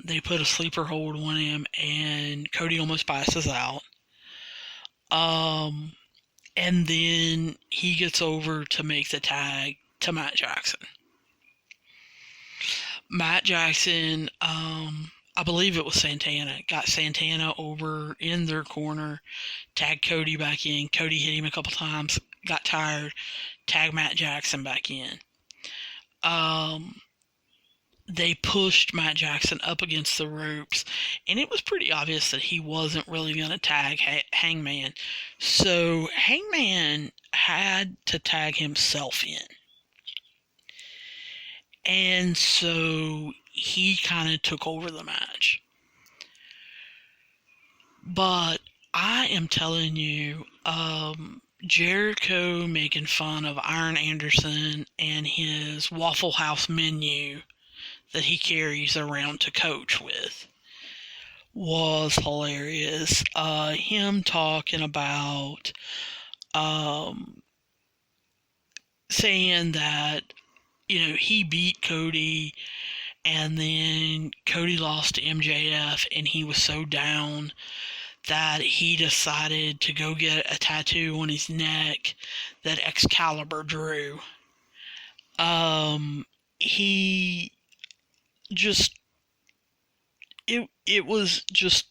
A: they put a sleeper hold on him, and Cody almost passes out. And then he gets over to make the tag to Matt Jackson. Matt Jackson, I believe it was Santana, got Santana over in their corner, tagged Cody back in. Cody hit him a couple times, got tired, tagged Matt Jackson back in. They pushed Matt Jackson up against the ropes, and it was pretty obvious that he wasn't really going to tag Hangman. So Hangman had to tag himself in. And so he kind of took over the match. But I am telling you, Jericho making fun of Arn Anderson and his Waffle House menu that he carries around to coach with was hilarious. Him talking about um, saying that, he beat Cody, and then Cody lost to MJF, and he was so down that he decided to go get a tattoo on his neck that Excalibur drew. He just, it was just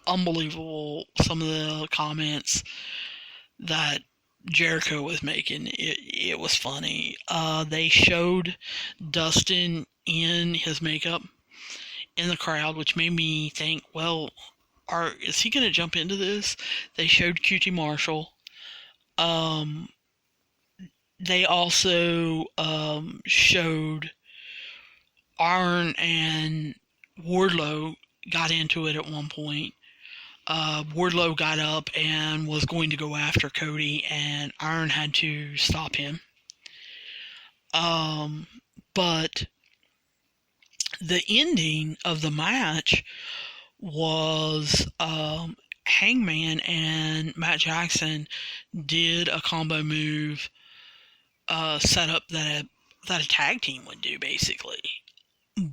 A: unbelievable, some of the comments that Jericho was making. It was funny. They showed Dustin in his makeup in the crowd, which made me think, well, is he going to jump into this? They showed QT Marshall. They also showed Arn and Wardlow got into it at one point. Wardlow got up and was going to go after Cody, and Arn had to stop him. But the ending of the match was Hangman and Matt Jackson did a combo move setup that a tag team would do, basically.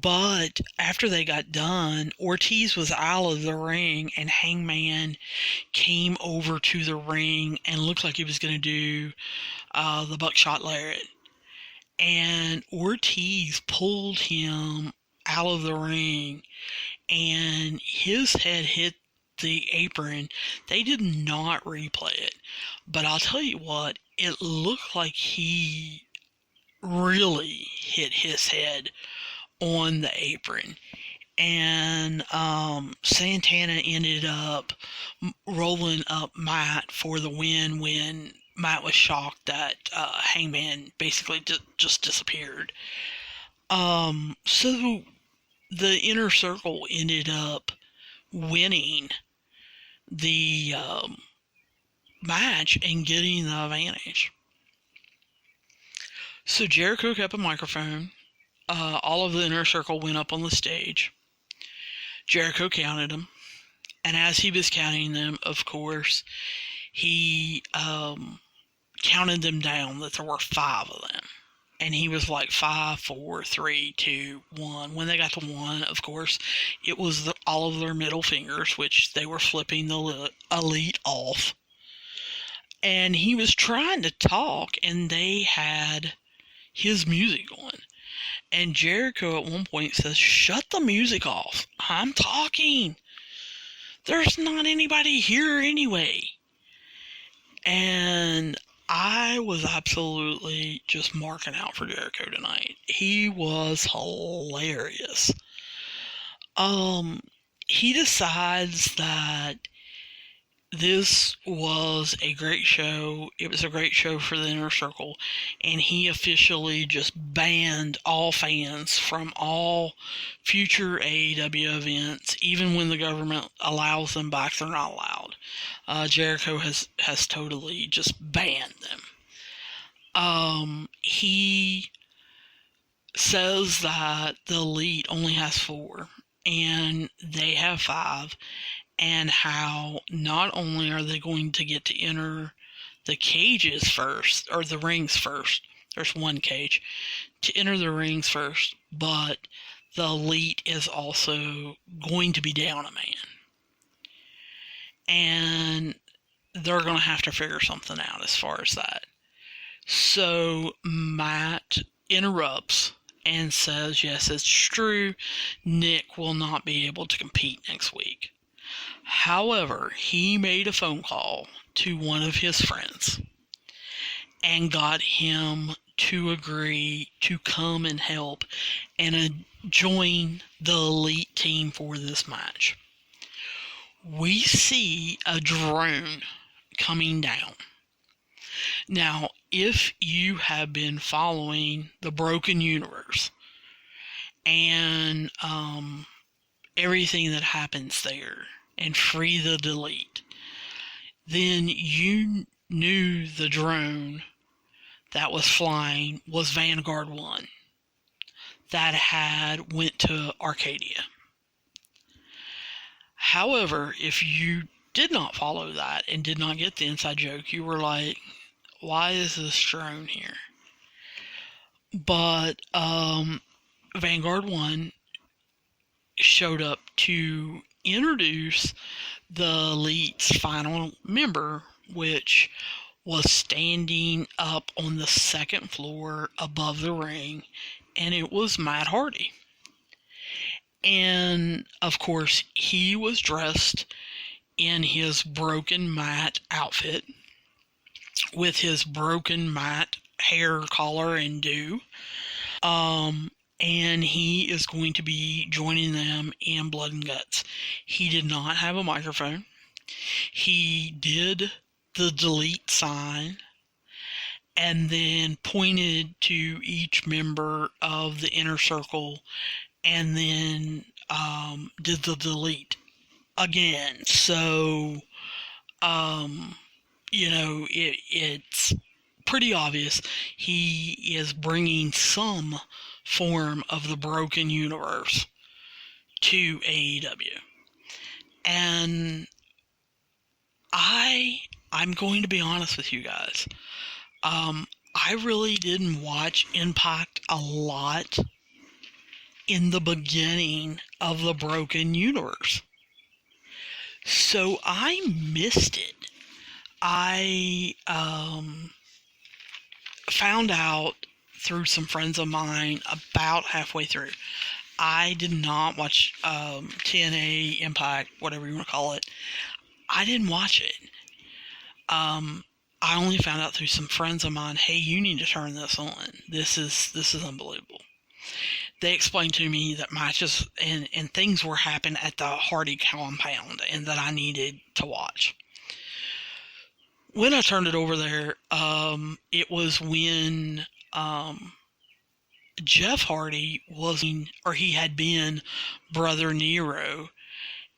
A: But after they got done, Ortiz was out of the ring, and Hangman came over to the ring and looked like he was going to do the buckshot lariat. And Ortiz pulled him out of the ring, and his head hit the apron. They did not replay it, but I'll tell you what, it looked like he really hit his head on the apron. And Santana ended up rolling up Matt for the win when Matt was shocked that Hangman basically just disappeared. So the Inner Circle ended up winning the match and getting the advantage. So Jericho kept a microphone. All of the Inner Circle went up on the stage. Jericho counted them. And as he was counting them, of course, he counted them down, that there were 5 of them. And he was like 5, 4, 3, 2, 1. When they got to 1, of course, it was all of their middle fingers, which they were flipping the Elite off. And he was trying to talk, and they had his music on. And Jericho at one point says, "Shut the music off. I'm talking. There's not anybody here anyway." And I was absolutely just marking out for Jericho tonight. He was hilarious. He decides that this was a great show. It was a great show for the Inner Circle, and he officially just banned all fans from all future AEW events. Even when the government allows them back, they're not allowed. Jericho has totally just banned them. He says that the Elite only has 4, and they have 5. And how not only are they going to get to enter the cages first, or the rings first, there's 1 cage, to enter the rings first, but the Elite is also going to be down a man. And they're going to have to figure something out as far as that. So Matt interrupts and says, yes, it's true, Nick will not be able to compete next week. However, he made a phone call to one of his friends and got him to agree to come and help and join the Elite team for this match. We see a drone coming down. Now, if you have been following the Broken Universe and everything that happens there, and Free the Delete, then you knew the drone that was flying was Vanguard 1 that had went to Arcadia. However, if you did not follow that and did not get the inside joke, you were like, why is this drone here? But Vanguard 1 showed up to introduce the Elite's final member, which was standing up on the second floor above the ring, and it was Matt Hardy. And of course, he was dressed in his broken Matt outfit with his broken Matt hair collar and do. And he is going to be joining them in Blood and Guts. He did not have a microphone. He did the delete sign and then pointed to each member of the inner circle and then did the delete again. So, it's pretty obvious he is bringing some form of the broken universe to AEW. And I'm going to be honest with you guys. I really didn't watch Impact a lot in the beginning of the broken universe. So I missed it. I found out through some friends of mine about halfway through. I did not watch TNA, Impact, whatever you want to call it. I didn't watch it. I only found out through some friends of mine, hey, you need to turn this on. This is unbelievable. They explained to me that matches and things were happening at the Hardy compound and that I needed to watch. When I turned it over there, it was when Jeff Hardy he had been Brother Nero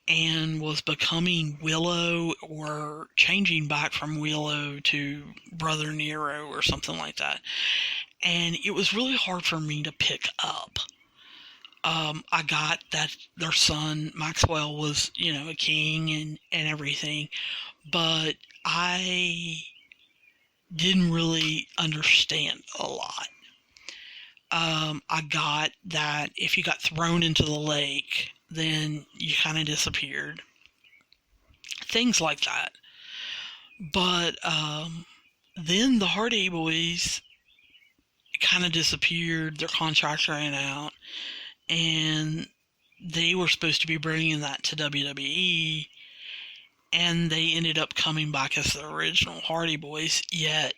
A: and was becoming Willow or changing back from Willow to Brother Nero or something like that. And it was really hard for me to pick up. I got that their son, Maxwell, was, a king and everything, but I didn't really understand a lot. I got that if you got thrown into the lake, then you kind of disappeared. Things like that. But then the Hardy Boys kind of disappeared. Their contracts ran out. And they were supposed to be bringing that to WWE. And they ended up coming back as the original Hardy Boys. Yet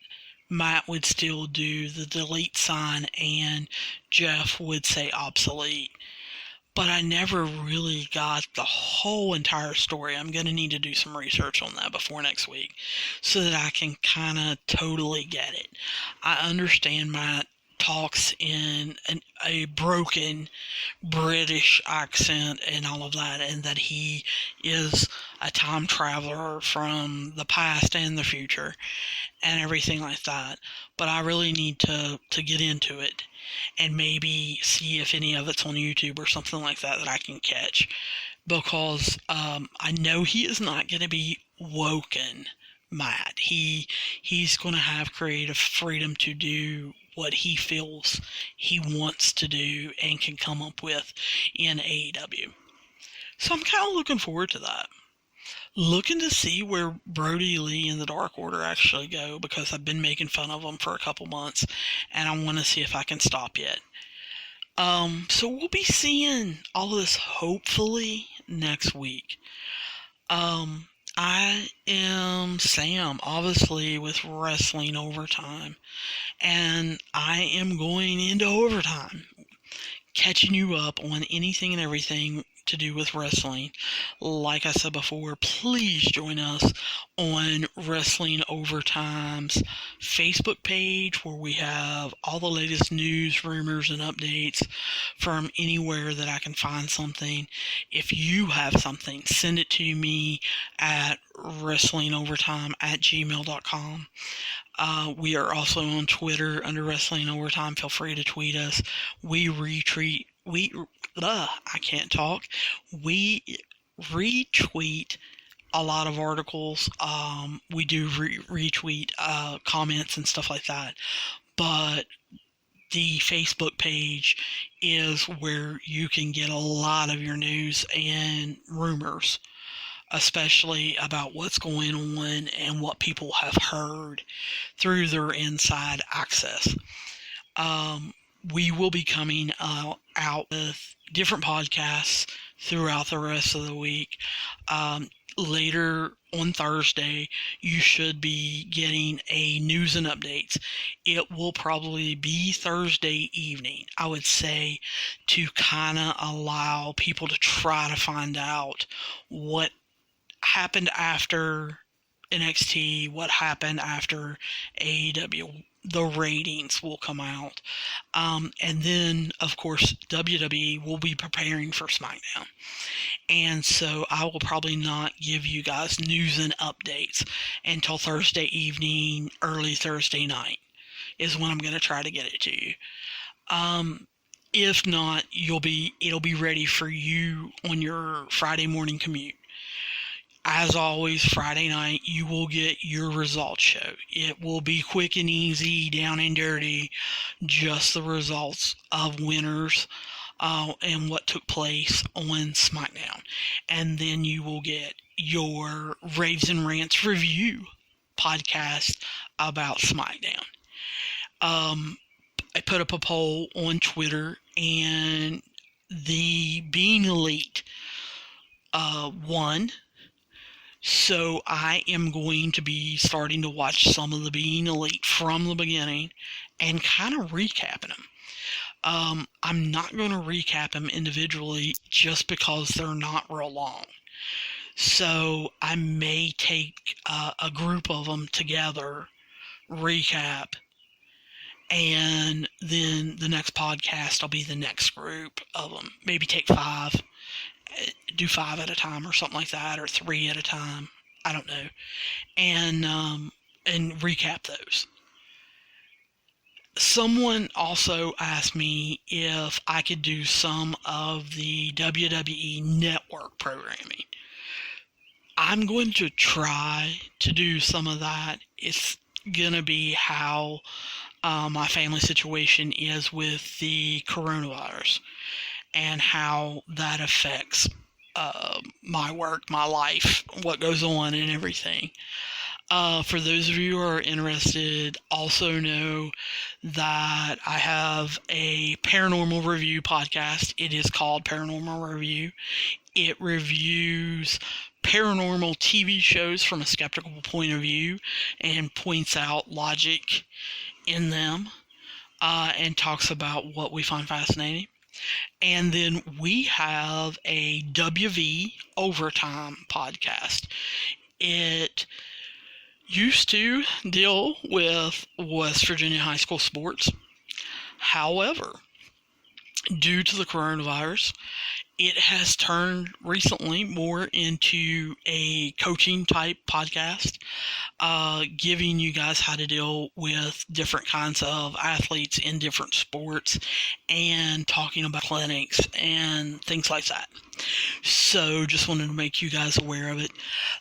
A: Matt would still do the delete sign and Jeff would say obsolete. But I never really got the whole entire story. I'm going to need to do some research on that before next week so that I can kind of totally get it. I understand Matt talks in a broken British accent and all of that, and that he is a time traveler from the past and the future and everything like that. But I really need to get into it and maybe see if any of it's on YouTube or something like that I can catch, because I know he is not going to be woken Matt. He's going to have creative freedom to do what he feels he wants to do and can come up with in AEW. So I'm kind of looking forward to that. Looking to see where Brody Lee and the Dark Order actually go, because I've been making fun of them for a couple months and I want to see if I can stop yet. So we'll be seeing all of this hopefully next week. I am Sam, obviously, with Wrestling Overtime, and I am going into overtime, catching you up on anything and everything to do with wrestling. Like I said before, please join us on Wrestling Overtime's Facebook page, where we have all the latest news, rumors, and updates from anywhere that I can find something. If you have something, send it to me at wrestlingovertime@gmail.com. We are also on Twitter under Wrestling Overtime. Feel free to tweet us. We retweet a lot of articles. We do retweet comments and stuff like that. But the Facebook page is where you can get a lot of your news and rumors, especially about what's going on and what people have heard through their inside access. We will be coming out with different podcasts throughout the rest of the week. Later on Thursday, you should be getting a news and updates. It will probably be Thursday evening, I would say, to kind of allow people to try to find out what happened after NXT, what happened after AEW. The ratings will come out. And then, of course, WWE will be preparing for SmackDown. And so I will probably not give you guys news and updates until Thursday evening, early Thursday night is when I'm going to try to get it to you. If not, it'll be ready for you on your Friday morning commute. As always, Friday night, you will get your results show. It will be quick and easy, down and dirty, just the results of winners and what took place on SmackDown. And then you will get your Raves and Rants review podcast about SmackDown. I put up a poll on Twitter, and the Being Elite won. So I am going to be starting to watch some of the Being Elite from the beginning and kind of recapping them. I'm not going to recap them individually just because they're not real long. So I may take a group of them together, recap, and then the next podcast will be the next group of them. Maybe take 5. Do 5 at a time or something like that, or 3 at a time. I don't know. And recap those. Someone also asked me if I could do some of the WWE Network programming. I'm going to try to do some of that. It's going to be how my family situation is with the coronavirus and how that affects my work, my life, what goes on and everything. For those of you who are interested, also know that I have a paranormal review podcast. It is called Paranormal Review. It reviews paranormal TV shows from a skeptical point of view and points out logic in them and talks about what we find fascinating. And then we have a WV Overtime podcast. It used to deal with West Virginia high school sports. However, due to the coronavirus, it has turned recently more into a coaching type podcast, giving you guys how to deal with different kinds of athletes in different sports and talking about clinics and things like that. So just wanted to make you guys aware of it.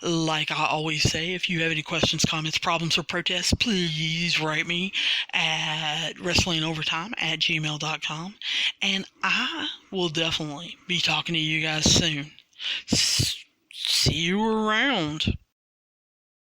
A: Like I always say, if you have any questions, comments, problems, or protests, please write me at wrestlingovertime@gmail.com, and I will definitely be talking to you guys soon. See you around.